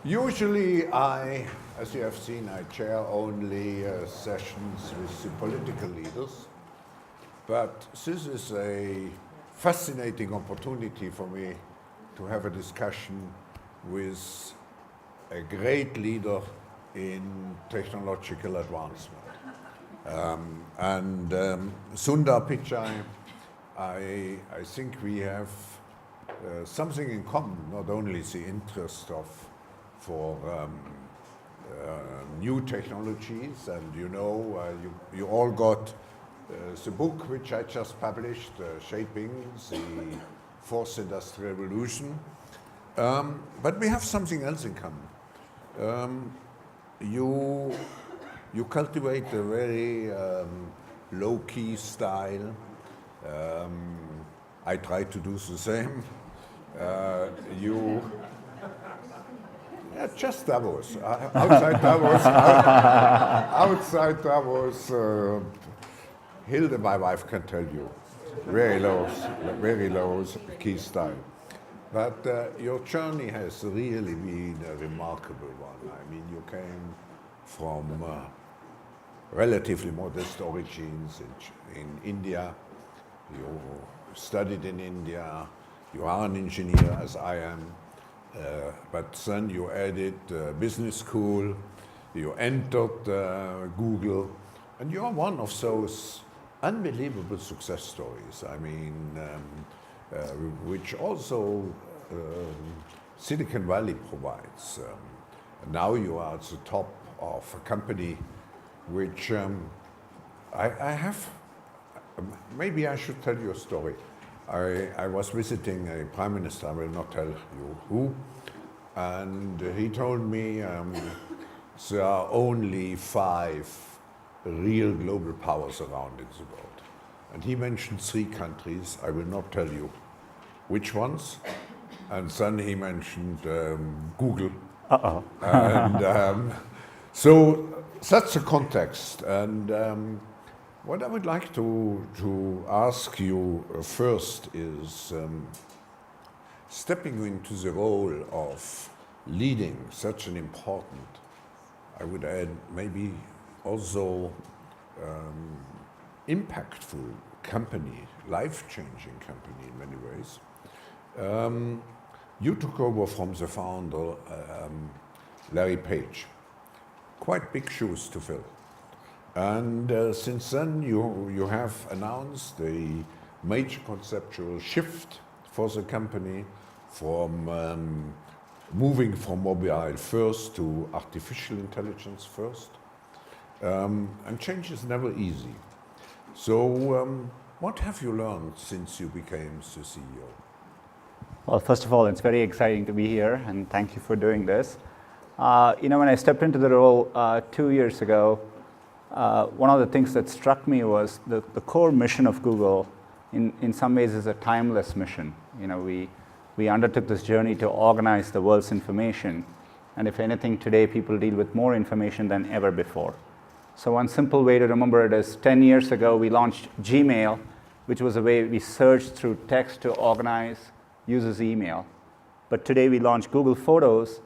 Usually as you have seen, I chair only sessions with the political leaders, but this is a fascinating opportunity for me to have a discussion with a great leader in technological advancement. Sundar Pichai, I think we have something in common, not only the interest for new technologies, and you all got the book which I just published, Shaping the Fourth Industrial Revolution. But we have something else in common. You cultivate a very low-key style. I try to do the same. Just Davos. Outside Davos, Hilde, my wife, can tell you, very low key style. But your journey has really been a remarkable one. I mean, you came from relatively modest origins in India. You studied in India. You are an engineer, as I am. But then you added business school. You entered Google. And you are one of those unbelievable success stories. I mean, which also Silicon Valley provides. Now you are at the top of a company which I have, maybe I should tell you a story. I was visiting a prime minister, I will not tell you who, and he told me there are only 5 real global powers around in the world. And he mentioned 3 countries, I will not tell you which ones, and then he mentioned Google. And so that's the context. And what I would like to ask you first is stepping into the role of leading such an important, I would add maybe also impactful company, life-changing company in many ways. You took over from the founder, Larry Page. Quite big shoes to fill. And since then, you have announced a major conceptual shift for the company from moving from mobile first to artificial intelligence first. And change is never easy. So what have you learned since you became the CEO? Well, first of all, it's very exciting to be here, and thank you for doing this. When I stepped into the role 2 years ago, one of the things that struck me was the core mission of Google in some ways is a timeless mission. We undertook this journey to organize the world's information, and if anything, today people deal with more information than ever before. So one simple way to remember it is 10 years ago we launched Gmail, which was a way we searched through text to organize users' email. But today we launched Google Photos.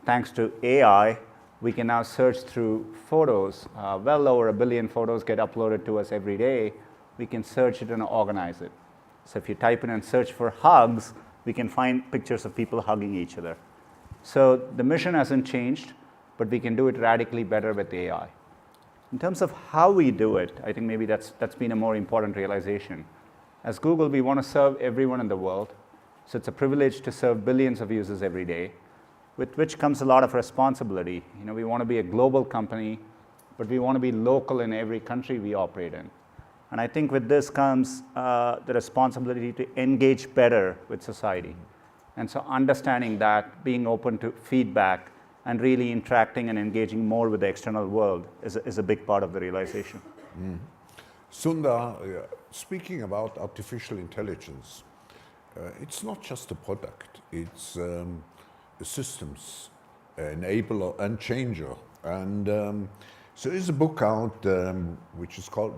Thanks to AI, we can now search through photos. Well over 1 billion photos get uploaded to us every day. We can search it and organize it. So if you type in and search for hugs, we can find pictures of people hugging each other. So the mission hasn't changed, but we can do it radically better with AI. In terms of how we do it, I think maybe that's been a more important realization. As Google, we want to serve everyone in the world. So it's a privilege to serve billions of users every day, with which comes a lot of responsibility. We want to be a global company, but we want to be local in every country we operate in. And I think with this comes the responsibility to engage better with society. And so understanding that, being open to feedback, and really interacting and engaging more with the external world is a big part of the realization. Sundar, speaking about artificial intelligence, it's not just a product, it's a systems enabler and changer. And so there's a book out which is called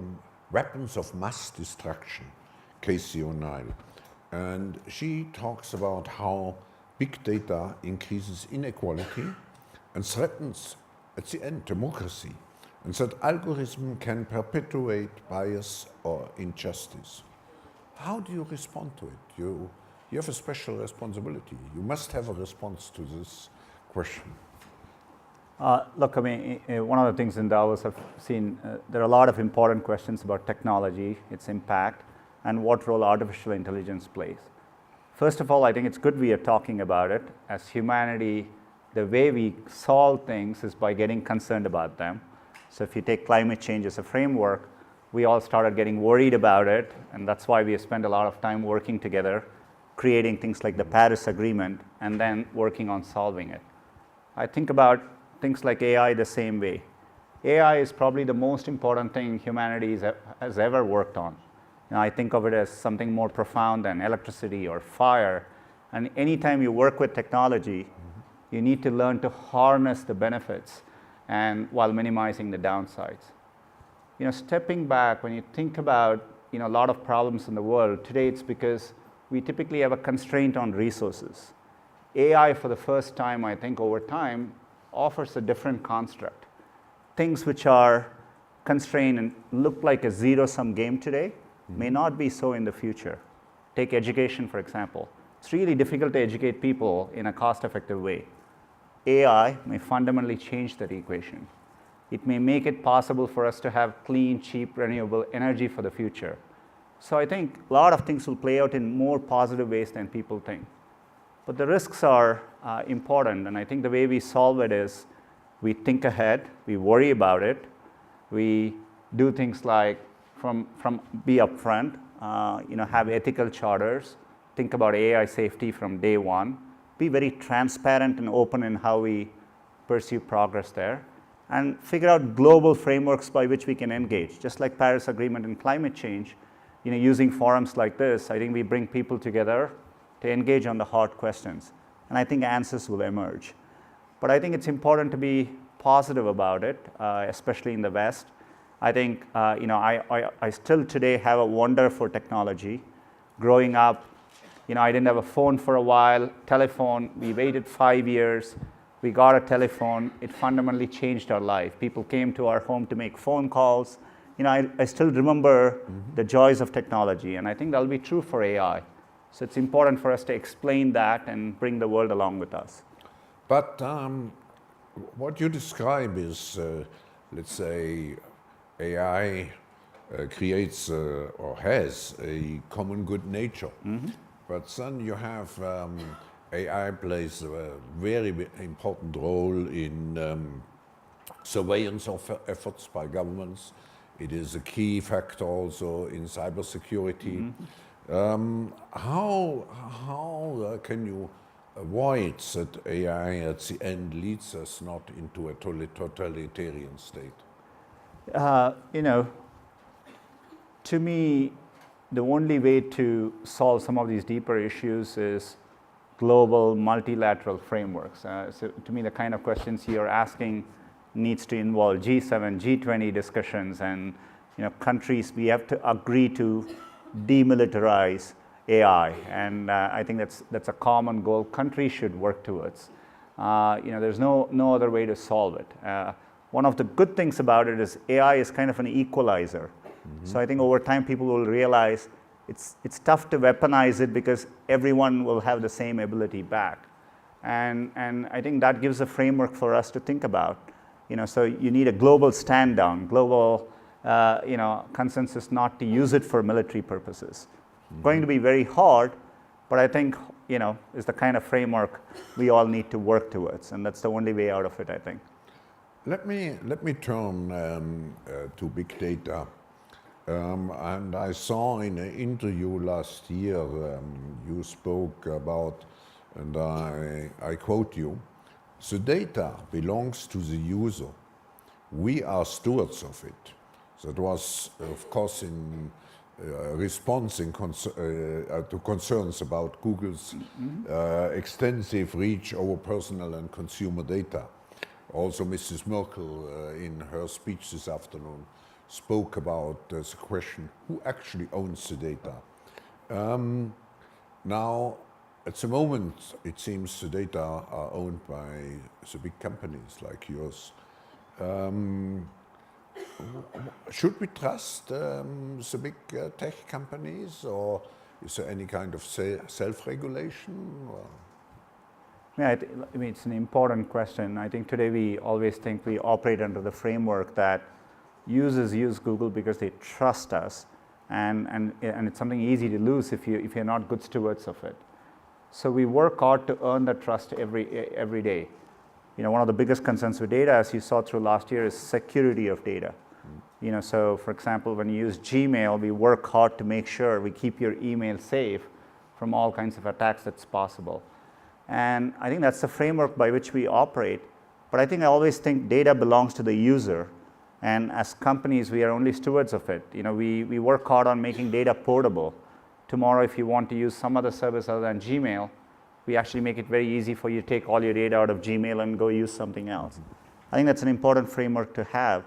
Weapons of Mass Destruction, Casey O'Neill. And she talks about how big data increases inequality and threatens, at the end, democracy, and that algorithm can perpetuate bias or injustice. How do you respond to it? You have a special responsibility. You must have a response to this question. Look, I mean, one of the things in Davos I've seen, there are a lot of important questions about technology, its impact, and what role artificial intelligence plays. First of all, I think it's good we are talking about it. As humanity, the way we solve things is by getting concerned about them. So if you take climate change as a framework, we all started getting worried about it, and that's why we have spent a lot of time working together, creating things like the Paris Agreement, and then working on solving it. I think about things like AI the same way. AI is probably the most important thing humanity has ever worked on. I think of it as something more profound than electricity or fire. And anytime you work with technology, you need to learn to harness the benefits and while minimizing the downsides. Stepping back, when you think about a lot of problems in the world, today it's because we typically have a constraint on resources. AI, for the first time, I think over time, offers a different construct. Things which are constrained and look like a zero-sum game today may not be so in the future. Take education, for example. It's really difficult to educate people in a cost-effective way. AI may fundamentally change that equation. It may make it possible for us to have clean, cheap, renewable energy for the future. So I think a lot of things will play out in more positive ways than people think. But the risks are important, and I think the way we solve it is we think ahead, we worry about it, we do things like be upfront, have ethical charters, think about AI safety from day one, be very transparent and open in how we pursue progress there, and figure out global frameworks by which we can engage. Just like Paris Agreement and climate change, using forums like this, I think we bring people together to engage on the hard questions, and I think answers will emerge. But I think it's important to be positive about it, especially in the West. I think, I still today have a wonder for technology. Growing up, I didn't have a phone for a while, telephone, we waited 5 years, we got a telephone, it fundamentally changed our life. People came to our home to make phone calls. I still remember the joys of technology, and I think that'll be true for AI. So it's important for us to explain that and bring the world along with us. But what you describe is, let's say, AI creates or has a common good nature. But then you have AI plays a very important role in surveillance of efforts by governments. It is a key factor also in cybersecurity. How can you avoid that AI at the end leads us not into a totalitarian state? To me, the only way to solve some of these deeper issues is global multilateral frameworks. So to me, the kind of questions you're asking needs to involve G7, G20 discussions, and countries. We have to agree to demilitarize AI, and I think that's a common goal countries should work towards. There's no other way to solve it. One of the good things about it is AI is kind of an equalizer. So I think over time people will realize it's tough to weaponize it because everyone will have the same ability back. And I think that gives a framework for us to think about. So you need a global stand down, global consensus not to use it for military purposes. Going to be very hard, but I think is the kind of framework we all need to work towards, and that's the only way out of it, I think. Let me turn to big data. And I saw in an interview last year you spoke about, and I quote you, "The data belongs to the user. We are stewards of it." That was, of course, in response to concerns about Google's extensive reach over personal and consumer data. Also, Mrs. Merkel, in her speech this afternoon, spoke about the question, who actually owns the data? Now, At the moment, it seems the data are owned by the big companies like yours. Should we trust the big tech companies, or is there any kind of self-regulation? Yeah, I mean, it's an important question. I think today we always think we operate under the framework that users use Google because they trust us, and it's something easy to lose if you're not good stewards of it. So we work hard to earn that trust every day. You know, one of the biggest concerns with data, as you saw through last year, is security of data. You know, so for example, when you use Gmail, we work hard to make sure we keep your email safe from all kinds of attacks that's possible. And I think that's the framework by which we operate. But I always think data belongs to the user. And as companies, we are only stewards of it. You know, we work hard on making data portable. Tomorrow, if you want to use some other service other than Gmail, we actually make it very easy for you to take all your data out of Gmail and go use something else. I think that's an important framework to have.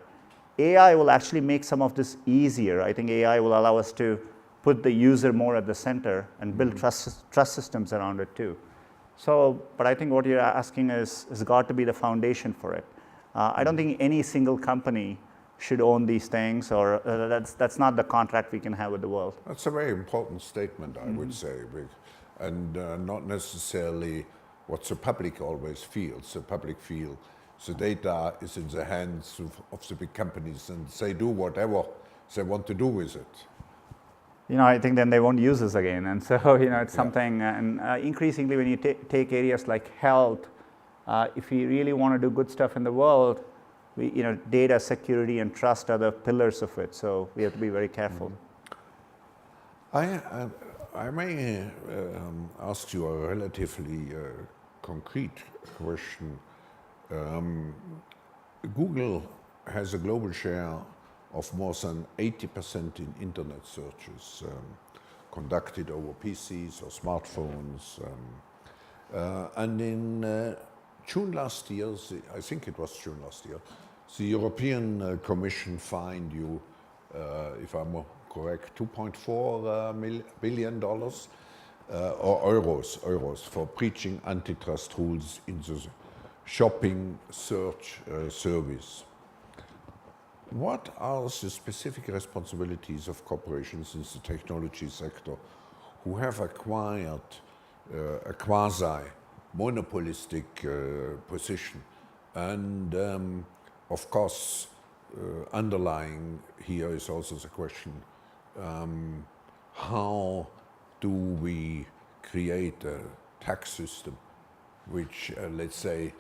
AI will actually make some of this easier. I think AI will allow us to put the user more at the center and build trust systems around it too. So, but I think what you're asking has got to be the foundation for it. I don't think any single company should own these things, or that's not the contract we can have with the world. That's a very important statement, I would say, and not necessarily what the public always feels. The public feel the data is in the hands of the big companies, and they do whatever they want to do with it. You know, I think then they won't use this again, and so you know, it's something. And increasingly, when you take areas like health, if you really want to do good stuff in the world, you know, data security and trust are the pillars of it. So we have to be very careful. I may ask you a relatively concrete question. Google has a global share of more than 80% in internet searches conducted over PCs or smartphones. And in June last year, I think it was June last year, the European Commission fined you, if I'm correct, $2.4 billion or euros for breaching antitrust rules in the shopping search service. What are the specific responsibilities of corporations in the technology sector who have acquired a quasi-monopolistic position? And of course, underlying here is also the question, how do we create a tax system which, let's say,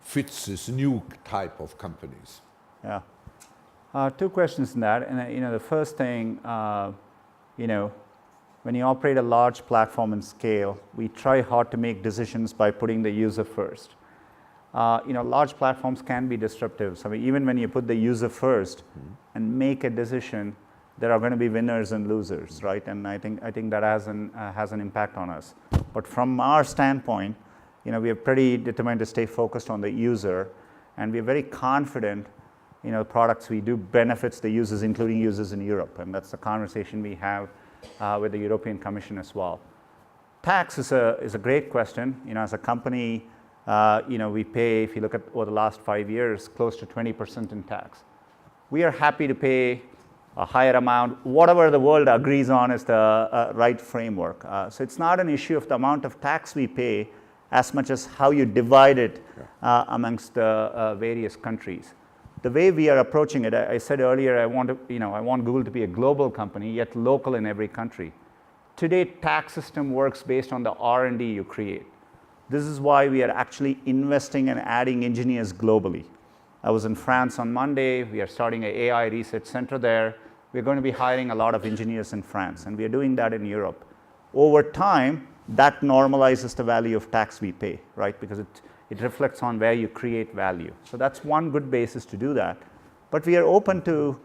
fits this new type of companies? Yeah. Two questions in that. And you know, the first thing, you know, when you operate a large platform and scale, we try hard to make decisions by putting the user first. You know, large platforms can be disruptive. So even when you put the user first and make a decision, there are going to be winners and losers, right? And I think that has an impact on us. But from our standpoint, you know, we are pretty determined to stay focused on the user, and we're very confident, you know, products we do benefits the users, including users in Europe, and that's the conversation we have with the European Commission as well. Tax is a great question. You know, as a company, you know, we pay, if you look at over the last 5 years, close to 20% in tax. We are happy to pay a higher amount, whatever the world agrees on is the right framework. So it's not an issue of the amount of tax we pay, as much as how you divide it amongst the various countries. The way we are approaching it, I said earlier, I want Google to be a global company, yet local in every country. Today, tax system works based on the R&D you create. This is why we are actually investing and adding engineers globally. I was in France on Monday. We are starting an AI research center there. We're going to be hiring a lot of engineers in France, and we are doing that in Europe. Over time, that normalizes the value of tax we pay, right? Because it reflects on where you create value. So that's one good basis to do that. But we are open to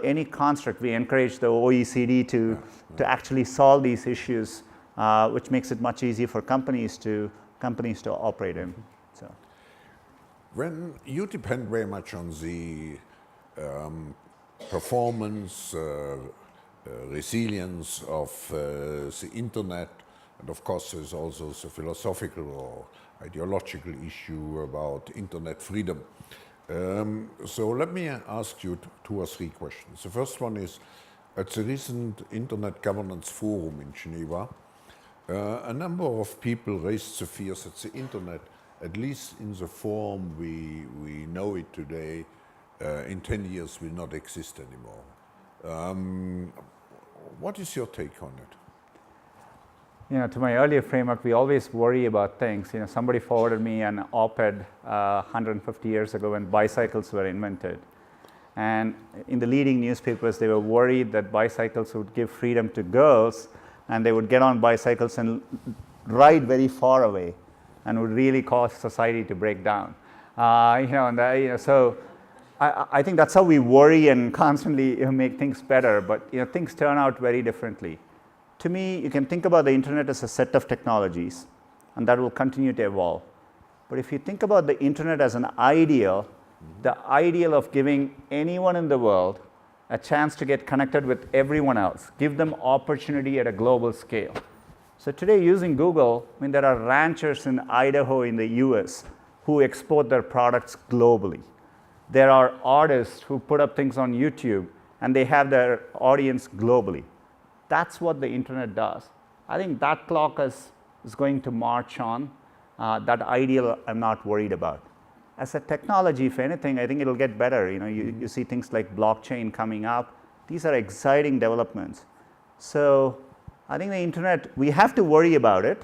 any construct. We encourage the OECD to actually solve these issues, which makes it much easier for companies to operate in. So, when you depend very much on the performance, resilience of the internet And of course, there's also the philosophical or ideological issue about internet freedom. So let me ask you two or three questions. The first one is, at the recent Internet Governance Forum in Geneva, a number of people raised the fears that the internet, at least in the form we know it today, in 10 years will not exist anymore. What is your take on it? To my earlier framework, we always worry about things. Somebody forwarded me an op-ed 150 years ago when bicycles were invented. And in the leading newspapers, they were worried that bicycles would give freedom to girls, and they would get on bicycles and ride very far away, and would really cause society to break down. So I think that's how we worry and constantly make things better. But things turn out very differently. To me, you can think about the internet as a set of technologies, and that will continue to evolve. But if you think about the internet as an ideal, the ideal of giving anyone in the world a chance to get connected with everyone else, give them opportunity at a global scale. So today, using Google, there are ranchers in Idaho in the US who export their products globally. There are artists who put up things on YouTube, and they have their audience globally. That's what the internet does. I think that clock is going to march on. That ideal I'm not worried about. As a technology, if anything, I think it'll get better. You see things like blockchain coming up. These are exciting developments. So I think the internet, we have to worry about it,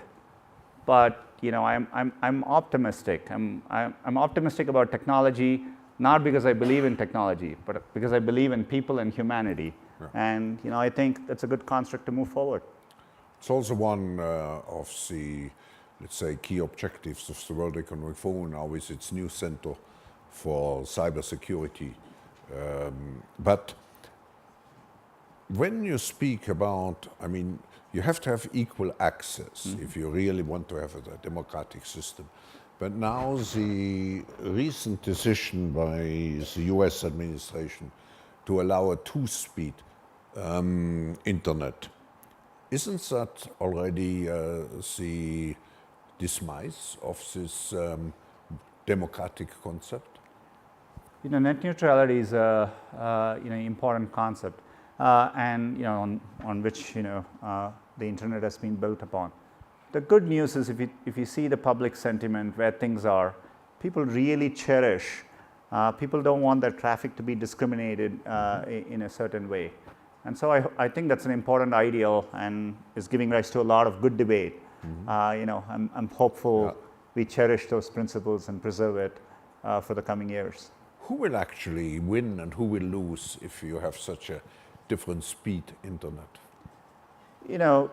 but I'm optimistic. I'm optimistic about technology, not because I believe in technology, but because I believe in people and humanity. Yeah. And I think that's a good construct to move forward. It's also one of the, let's say, key objectives of the World Economic Forum now with its new Center for Cybersecurity. But when you speak about, you have to have equal access if you really want to have a democratic system. But now the recent decision by the US administration to allow a two-speed internet, isn't that already the demise of this democratic concept? Net neutrality is a important concept, and on which the internet has been built upon. The good news is if you see the public sentiment where things are, people really cherish. People don't want their traffic to be discriminated in a certain way. And so I think that's an important ideal and is giving rise to a lot of good debate. I'm hopeful we cherish those principles and preserve it for the coming years. Who will actually win and who will lose if you have such a different speed internet?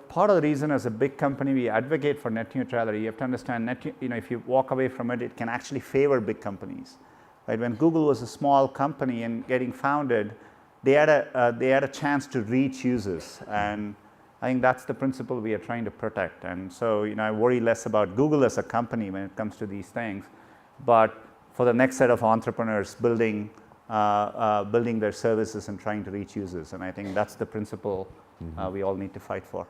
Part of the reason as a big company we advocate for net neutrality, you have to understand if you walk away from it, it can actually favor big companies. Right? When Google was a small company and getting founded, they had a chance to reach users, and I think that's the principle we are trying to protect. And so I worry less about Google as a company when it comes to these things, but for the next set of entrepreneurs building their services and trying to reach users. And I think that's the principle we all need to fight for.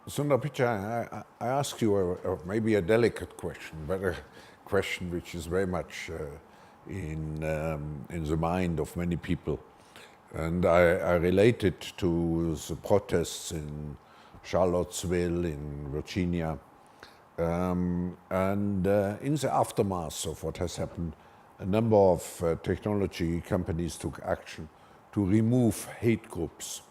Sundar Pichai, I ask you maybe a delicate question, but a question which is very much in the mind of many people. And I relate it to the protests in Charlottesville, in Virginia, and in the aftermath of what has happened, a number of technology companies took action to remove hate groups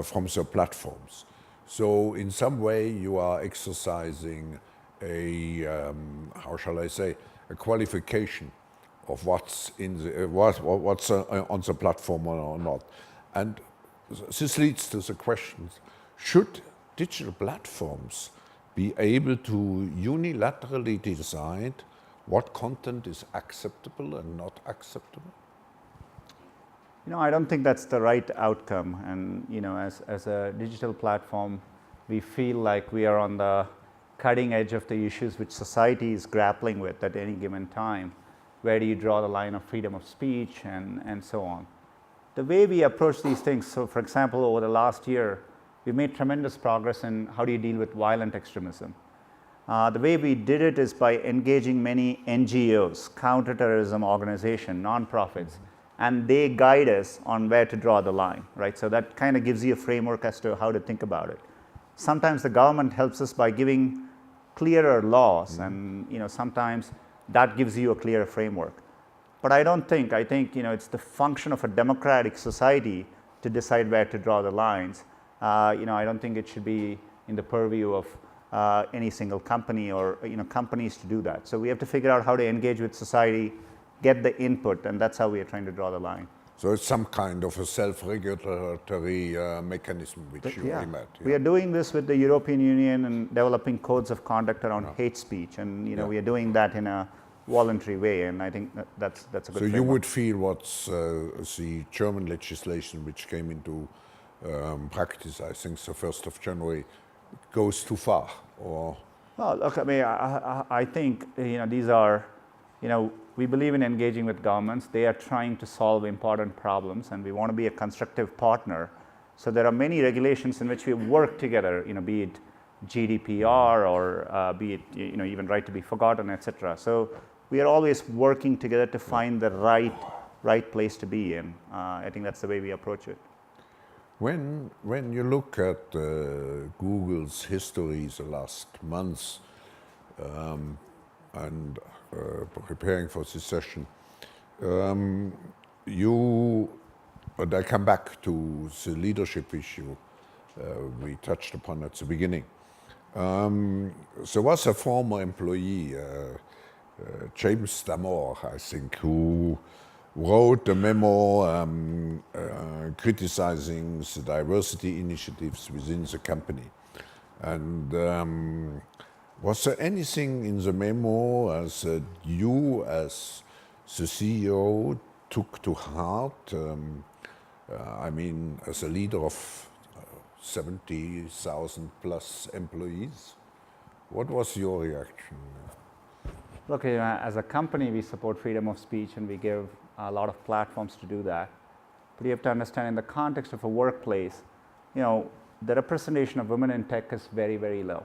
from their platforms. So in some way you are exercising a, how shall I say, a qualification of what's in the, what's on the platform or not. And this leads to the question, should digital platforms be able to unilaterally decide what content is acceptable and not acceptable? I don't think that's the right outcome. And as a digital platform, we feel like we are on the cutting edge of the issues which society is grappling with at any given time. Where do you draw the line of freedom of speech and so on? The way we approach these things, so for example, over the last year, we've made tremendous progress in how do you deal with violent extremism. The way we did it is by engaging many NGOs, counterterrorism organization, nonprofits, and they guide us on where to draw the line, right? So that kind of gives you a framework as to how to think about it. Sometimes the government helps us by giving clearer laws, and sometimes that gives you a clearer framework. But I think it's the function of a democratic society to decide where to draw the lines. I don't think it should be in the purview of any single company or companies to do that. So we have to figure out how to engage with society, get the input, and that's how we are trying to draw the line. So it's some kind of a self-regulatory mechanism which you aim at. We are doing this with the European Union and developing codes of conduct around hate speech, and we are doing that in a voluntary way, and I think that's a good So framework. you would feel what's the German legislation which came into practice, I think the 1st of January, goes too far, or? Well, look, I think these are, we believe in engaging with governments. They are trying to solve important problems, and we want to be a constructive partner. So there are many regulations in which we work together, be it GDPR or be it even right to be forgotten, etc. So we are always working together to find the right place to be in. I think that's the way we approach it. When you look at Google's history the last months and preparing for this session, and I come back to the leadership issue we touched upon at the beginning. There was a former employee, James Damore, I think, who wrote a memo criticizing the diversity initiatives within the company. And was there anything in the memo as you, as the CEO, took to heart? As a leader of 70,000 plus employees, what was your reaction? Look, as a company, we support freedom of speech, and we give a lot of platforms to do that. But you have to understand, in the context of a workplace, the representation of women in tech is very, very low.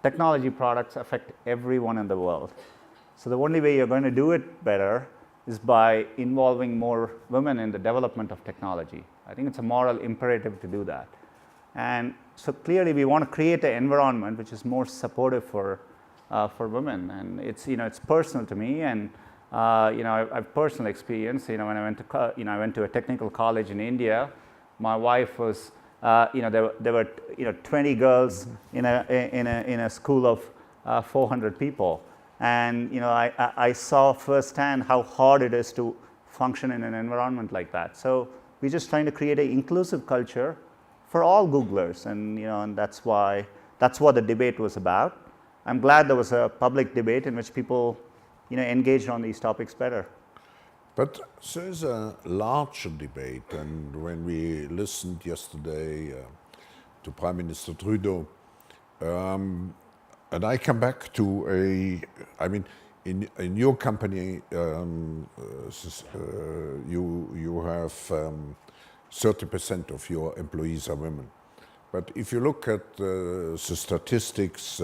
Technology products affect everyone in the world. So the only way you're going to do it better is by involving more women in the development of technology. I think it's a moral imperative to do that. And so clearly we want to create an environment which is more supportive for women, and it's personal to me, and I've personal experience. When I went to a technical college in India, my wife was there were 20 girls in a school of 400 people, and I saw firsthand how hard it is to function in an environment like that. So we're just trying to create an inclusive culture for all Googlers, and that's what the debate was about. I'm glad there was a public debate in which people, engaged on these topics better. But there's a larger debate, and when we listened yesterday to Prime Minister Trudeau, and I come back to in your company, you have 30% of your employees are women. But if you look at the statistics,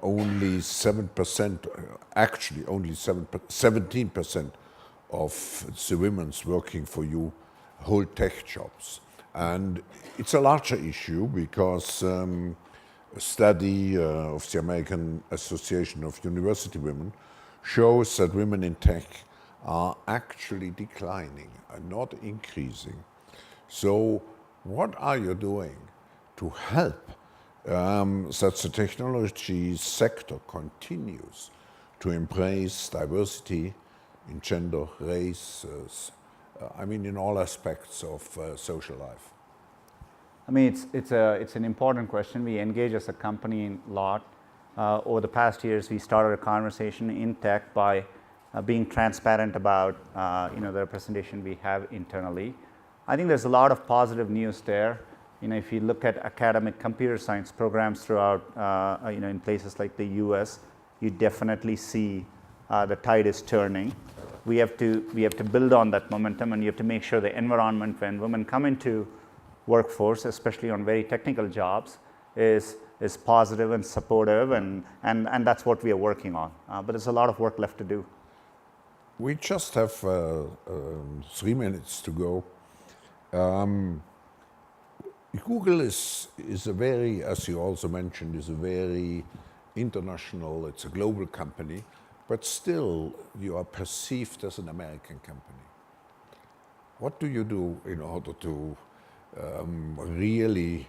only 7%, actually only 17% of the women's working for you hold tech jobs. And it's a larger issue because a study of the American Association of University Women shows that women in tech are actually declining and not increasing. So what are you doing to help that the technology sector continues to embrace diversity in gender, race, in all aspects of social life? It's an important question. We engage as a company a lot. Over the past years, we started a conversation in tech by being transparent about the representation we have internally. I think there's a lot of positive news there. If you look at academic computer science programs throughout, in places like the US, you definitely see the tide is turning. We have to build on that momentum, and you have to make sure the environment when women come into workforce, especially on very technical jobs, is positive and supportive, and that's what we are working on. But there's a lot of work left to do. We just have 3 minutes to go. Google is a very, as you also mentioned, is a very international, it's a global company, but still you are perceived as an American company. What do you do in order to really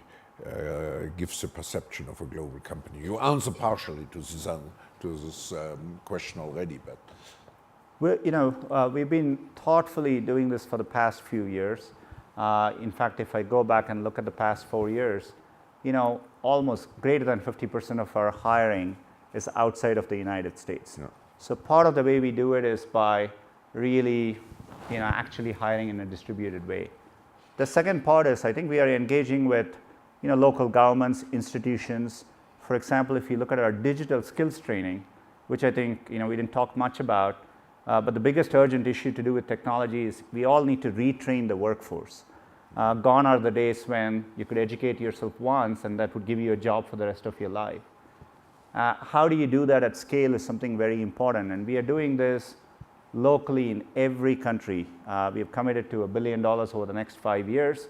gives the perception of a global company? You answer partially to this question already, but we've been thoughtfully doing this for the past few years. In fact, if I go back and look at the past 4 years, almost greater than 50% of our hiring is outside of the United States. Yeah. So part of the way we do it is by really, actually hiring in a distributed way. The second part is, I think we are engaging with local governments, institutions. For example, if you look at our digital skills training, which I think we didn't talk much about, but the biggest urgent issue to do with technology is we all need to retrain the workforce. Gone are the days when you could educate yourself once and that would give you a job for the rest of your life. How do you do that at scale is something very important, and we are doing this locally in every country. We have committed to $1 billion over the next 5 years.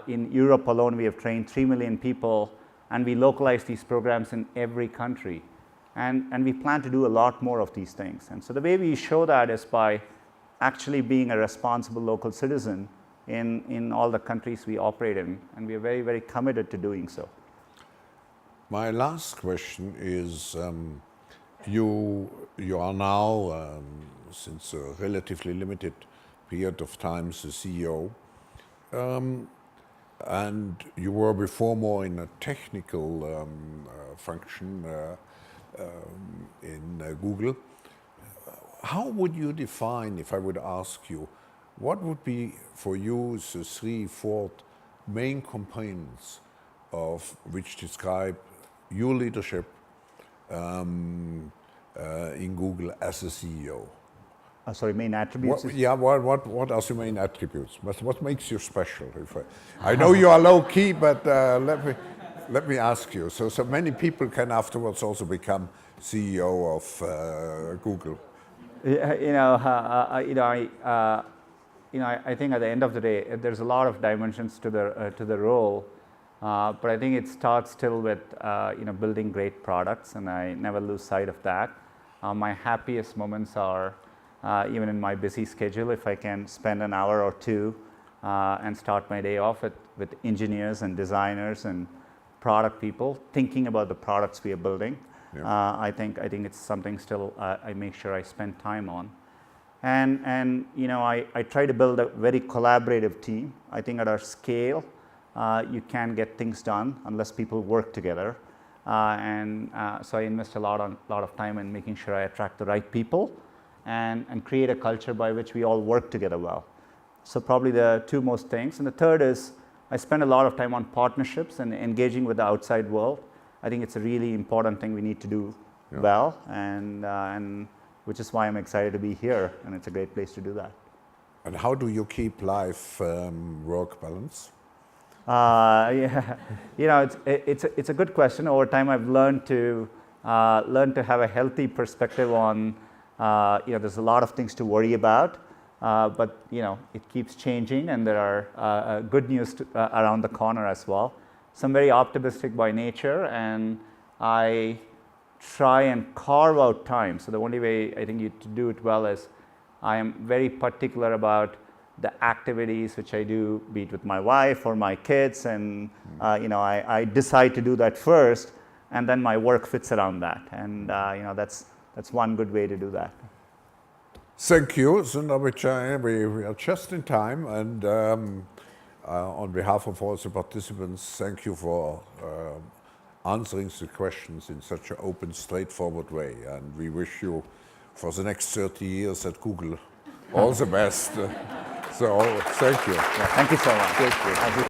In Europe alone, we have trained 3 million people, and we localize these programs in every country. And we plan to do a lot more of these things. And so the way we show that is by actually being a responsible local citizen in all the countries we operate in, and we are very, very committed to doing so. my last question is, you are now, since a relatively limited period of time, the CEO, and you were before more in a technical function in Google. How would you define, if I would ask you, what would be for you the 3-4 main components of which describe your leadership in Google as a CEO? Sorry, main attributes? What are the main attributes? What makes you special? I know you are low key, but let me ask you. So many people can afterwards also become CEO of Google. I think at the end of the day, there's a lot of dimensions to the role, but I think it starts still with building great products, and I never lose sight of that. My happiest moments are even in my busy schedule, if I can spend an hour or two and start my day off with engineers and designers and product people thinking about the products we are building. Yeah. I think it's something still I make sure I spend time on. And I try to build a very collaborative team. I think at our scale, you can't get things done unless people work together. So I invest a lot of time in making sure I attract the right people and create a culture by which we all work together well. So probably the two most things. And the third is I spend a lot of time on partnerships and engaging with the outside world. I think it's a really important thing we need to do well, and which is why I'm excited to be here, and it's a great place to do that. And how do you keep life-work balance? It's a good question. Over time, I've learned to have a healthy perspective on. There's a lot of things to worry about, but it keeps changing, and there are good news around the corner as well. So I'm very optimistic by nature, and I try and carve out time. So the only way I think to do it well is I am very particular about the activities which I do, be it with my wife or my kids, and I decide to do that first, and then my work fits around that, and that's one good way to do that. Thank you, Sundar Pichai. We are just in time, and on behalf of all the participants, thank you for answering the questions in such an open, straightforward way. And we wish you, for the next 30 years at Google, all the best. So, thank you. Yeah, thank you so much. Thank you.